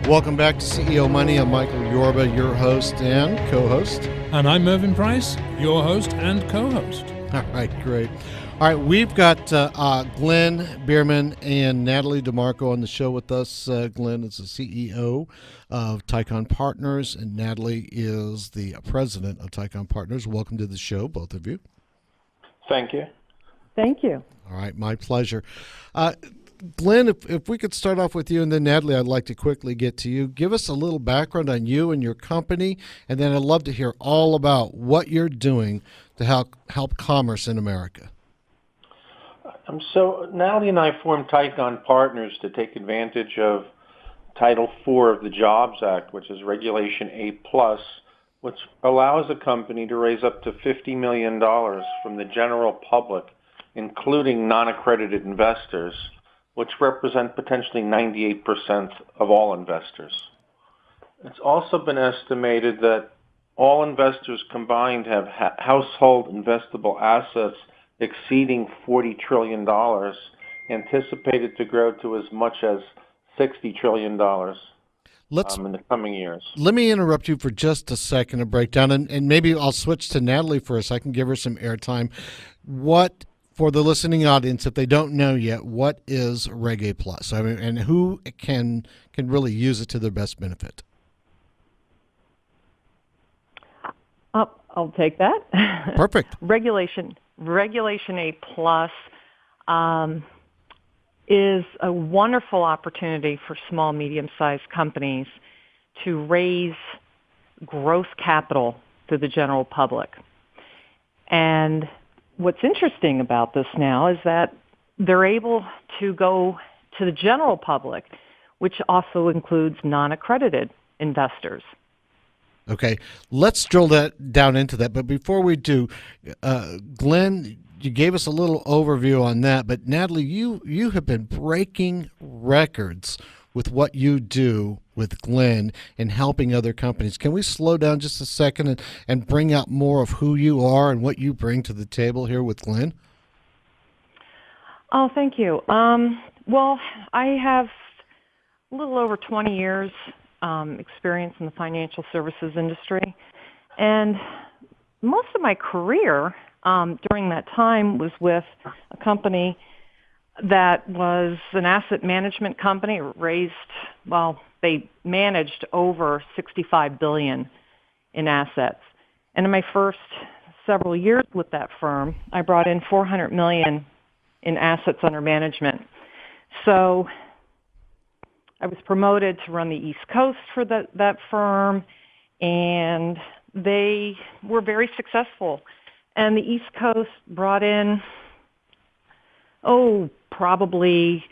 Welcome back to CEO Money. I'm Michael Yorba, your host and co-host. And I'm Mervyn Price, your host and co-host. All right, great. All right, we've got Glen Bierman and Natalie DeMarco on the show with us. Glen is the CEO of Tycon Partners, and Natalie is the president of Tycon Partners. Welcome to the show, both of you. Thank you. Thank you. All right, my pleasure. Glen, if we could start off with you, and then Natalie, I'd like to quickly get to you. Give us a little background on you and your company, and then I'd love to hear all about what you're doing to help commerce in America. So Natalie and I formed Tycon Partners to take advantage of Title IV of the Jobs Act, which is Regulation A+, which allows a company to raise up to $50 million from the general public, including non-accredited investors, which represent potentially 98% of all investors. It's also been estimated that all investors combined have household investable assets exceeding $40 trillion, anticipated to grow to as much as $60 trillion in the coming years. Let me interrupt you for just a second to break down, and maybe I'll switch to Natalie for a second, give her some airtime. What, for the listening audience, if they don't know yet, what is Reg A+? I mean, and who can really use it to their best benefit? I'll take that. Perfect. Regulation A+ is a wonderful opportunity for small, medium-sized companies to raise gross capital to the general public. And what's interesting about this now is that they're able to go to the general public, which also includes non-accredited investors. Okay, let's drill that down into that. But before we do, Glen, you gave us a little overview on that. But Natalie, you have been breaking records with what you do with Glen and helping other companies. Can we slow down just a second and bring out more of who you are and what you bring to the table here with Glen? Oh, thank you. Well, I have a little over 20 years experience in the financial services industry. And most of my career during that time was with a company that was an asset management company. They managed over $65 billion in assets. And in my first several years with that firm, I brought in $400 million in assets under management. So I was promoted to run the East Coast for that firm, and they were very successful. And the East Coast brought in, probably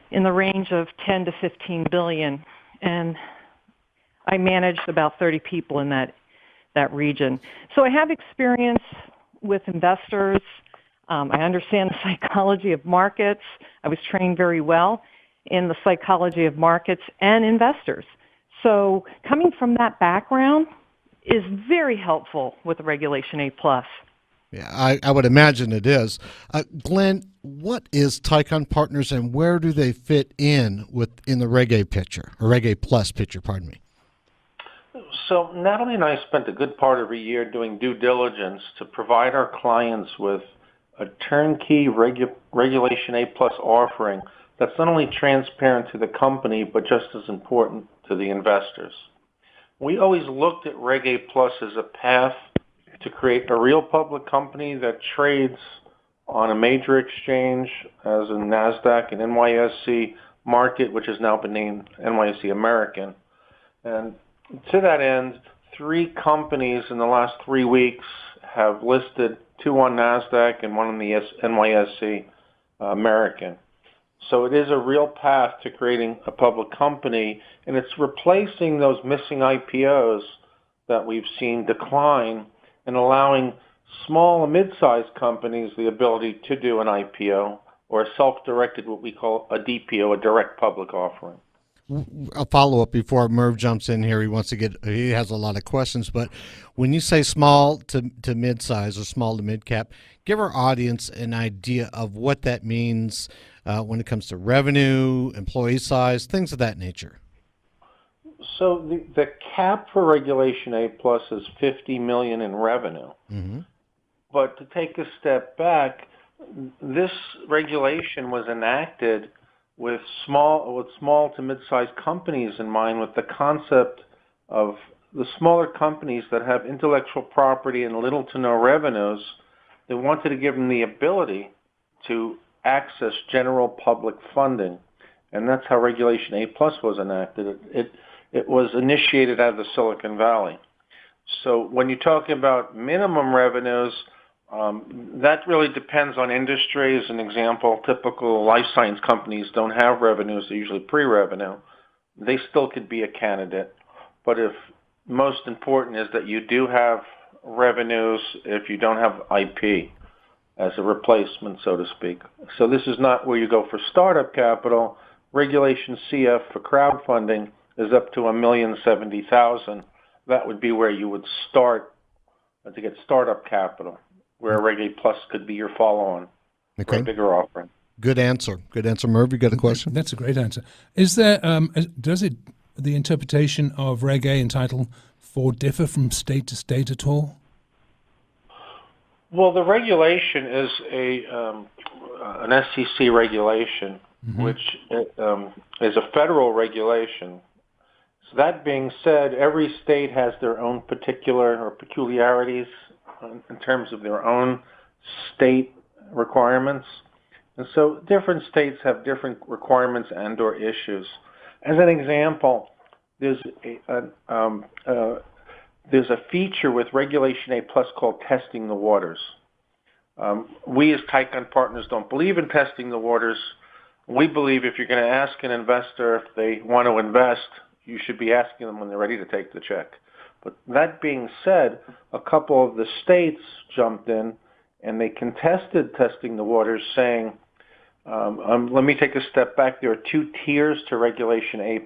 in the range of 10 to 15 billion. And I managed about 30 people in that region. So I have experience with investors. I understand the psychology of markets. I was trained very well in the psychology of markets and investors. So coming from that background is very helpful with Regulation A+. Yeah, I would imagine it is. Glen, what is Tycon Partners and where do they fit in the Reg A picture, or Reg A Plus picture, pardon me? So Natalie and I spent a good part of a year doing due diligence to provide our clients with a turnkey Regulation A Plus offering that's not only transparent to the company, but just as important to the investors. We always looked at Reg A Plus as a path to create a real public company that trades on a major exchange as in NASDAQ and NYSE market, which has now been named NYSE American. And to that end, 3 companies in the last 3 weeks have listed, 2 on NASDAQ and 1 on the NYSE American. So it is a real path to creating a public company, and it's replacing those missing IPOs that we've seen decline and allowing small and mid-sized companies the ability to do an IPO or a self-directed, what we call a DPO, a direct public offering. A follow-up before Merv jumps in here. He has a lot of questions, but when you say small to mid-size or small to mid-cap, give our audience an idea of what that means when it comes to revenue, employee size, things of that nature. So the cap for Regulation A plus is $50 million in revenue. Mm-hmm. But to take a step back, this regulation was enacted with small to mid-sized companies in mind, with the concept of the smaller companies that have intellectual property and little to no revenues. They wanted to give them the ability to access general public funding, and that's how Regulation A plus was enacted. It was initiated out of the Silicon Valley. So when you're talking about minimum revenues, that really depends on industry. As an example, typical life science companies don't have revenues; they're usually pre-revenue. They still could be a candidate, but if most important is that you do have revenues if you don't have IP as a replacement, so to speak. So this is not where you go for startup capital. Regulation CF for crowdfunding is up to $1,070,000. That would be where you would start to get startup capital, where Reg A Plus could be your follow-on for a bigger offering. Good answer. Good answer. Merv, you got a question? That's a great answer. Is there, the interpretation of Reg A and Title IV differ from state to state at all? Well, the regulation is an SEC regulation, which is a federal regulation. So that being said, every state has their own particular or peculiarities in terms of their own state requirements. And so different states have different requirements and or issues. As an example, there's a feature with Regulation A Plus called testing the waters. We as Tycon partners don't believe in testing the waters. We believe if you're going to ask an investor if they want to invest, you should be asking them when they're ready to take the check. But that being said, a couple of the states jumped in and they contested testing the waters, saying, let me take a step back. There are two tiers to Regulation A+.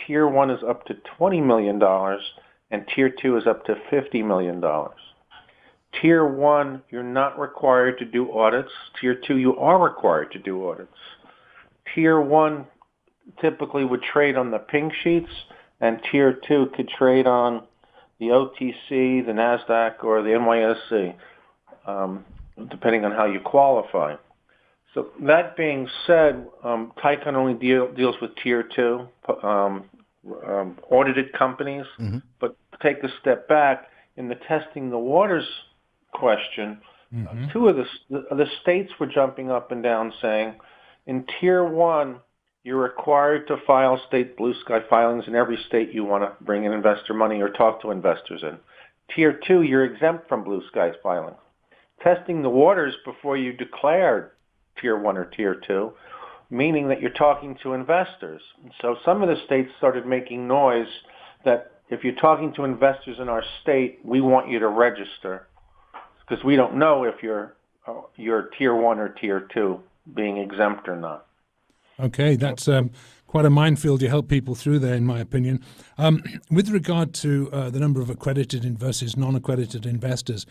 Tier 1 is up to $20 million, and Tier 2 is up to $50 million. Tier 1, you're not required to do audits. Tier 2, you are required to do audits. Tier 1 typically would trade on the pink sheets, and Tier 2 could trade on the OTC, the NASDAQ, or the NYSE, depending on how you qualify. So that being said, Tycon only deals with Tier 2 audited companies. But to take a step back, in the testing the waters question, two of the states were jumping up and down saying, in Tier 1, you're required to file state blue sky filings in every state you want to bring in investor money or talk to investors in. Tier 2, you're exempt from blue skies filing. Testing the waters before you declared Tier 1 or Tier 2, meaning that you're talking to investors. So some of the states started making noise that if you're talking to investors in our state, we want you to register, because we don't know if you're Tier 1 or Tier 2 being exempt or not. Okay, that's quite a minefield you help people through there, in my opinion. With regard to the number of accredited versus non-accredited investors,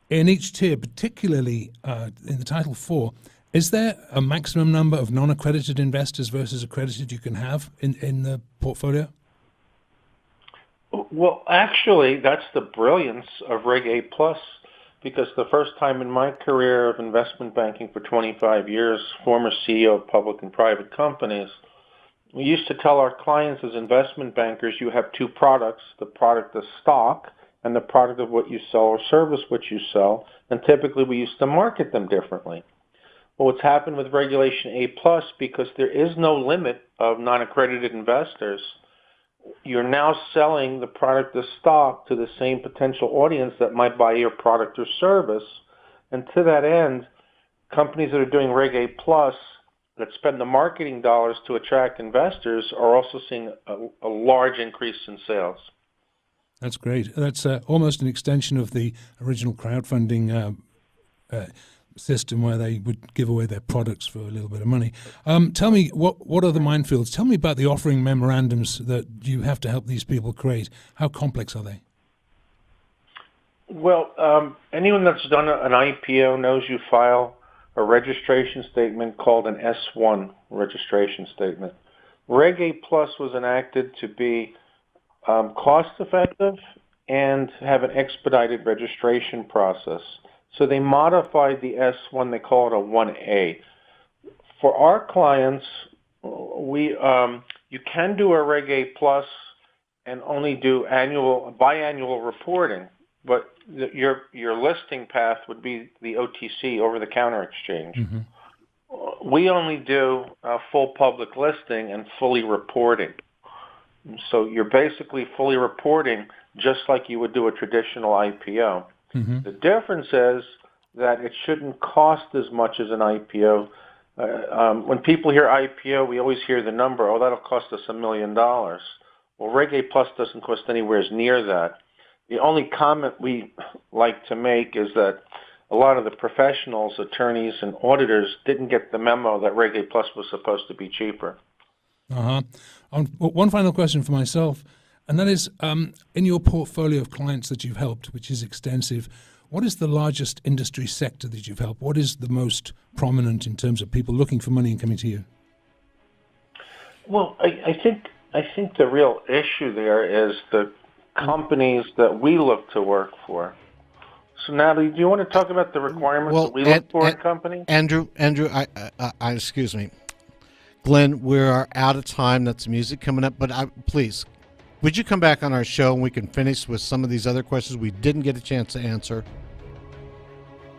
in each tier, particularly in the Title IV, is there a maximum number of non-accredited investors versus accredited you can have in the portfolio? Well, actually, that's the brilliance of Reg A+, because the first time in my career of investment banking for 25 years, former CEO of public and private companies, we used to tell our clients as investment bankers, you have two products, the product of stock and the product of what you sell or service what you sell, and typically we used to market them differently. Well, what's happened with Regulation A+, because there is no limit of non-accredited investors, you're now selling the product of stock to the same potential audience that might buy your product or service. And to that end, companies that are doing Reg A+, that spend the marketing dollars to attract investors, are also seeing a large increase in sales. That's great. That's almost an extension of the original crowdfunding system where they would give away their products for a little bit of money. Tell me, what are the minefields? Tell me about the offering memorandums that you have to help these people create. How complex are they? Well, anyone that's done an IPO knows you file a registration statement called an S1 registration statement. Reg A Plus was enacted to be cost effective, and have an expedited registration process. So they modified the S1, they call it a 1A. For our clients, you can do a Reg A Plus and only do biannual reporting, but your listing path would be the OTC, over-the-counter exchange. Mm-hmm. We only do a full public listing and fully reporting. So you're basically fully reporting just like you would do a traditional IPO. Mm-hmm. The difference is that it shouldn't cost as much as an IPO. When people hear IPO, we always hear the number, that'll cost us $1 million. Well, Reg A Plus doesn't cost anywhere near that. The only comment we like to make is that a lot of the professionals, attorneys, and auditors didn't get the memo that Reg A Plus was supposed to be cheaper. One final question for myself, and that is, in your portfolio of clients that you've helped, which is extensive, what is the largest industry sector that you've helped? What is the most prominent in terms of people looking for money and coming to you? Well, I think the real issue there is the companies that we look to work for. So, Natalie, do you want to talk about the requirements that we look for in companies? Andrew, I excuse me. Glenn, we are out of time. That's music coming up. But please, would you come back on our show and we can finish with some of these other questions we didn't get a chance to answer?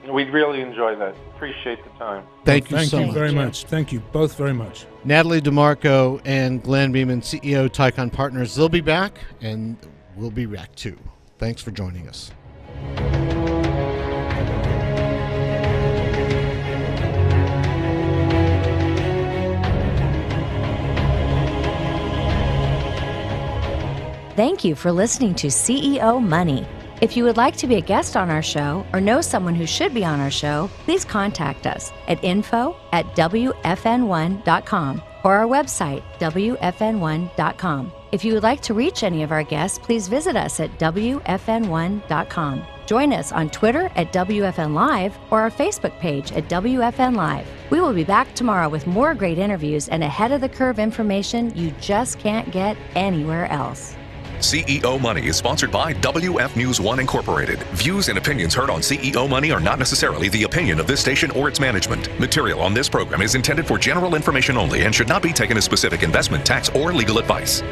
We'd really enjoy that. Appreciate the time. Thank you so much. Thank you very much. Thank you both very much. Natalie DeMarco and Glen Bierman, CEO, Tycon Partners. They'll be back, and we'll be back too. Thanks for joining us. Thank you for listening to CEO Money. If you would like to be a guest on our show or know someone who should be on our show, please contact us at info@wfn1.com or our website, wfn1.com. If you would like to reach any of our guests, please visit us at wfn1.com. Join us on Twitter at WFN Live or our Facebook page at WFN Live. We will be back tomorrow with more great interviews and ahead-of-the-curve information you just can't get anywhere else. CEO Money is sponsored by WF News 1 Incorporated. Views and opinions heard on CEO Money are not necessarily the opinion of this station or its management. Material on this program is intended for general information only and should not be taken as specific investment, tax, or legal advice.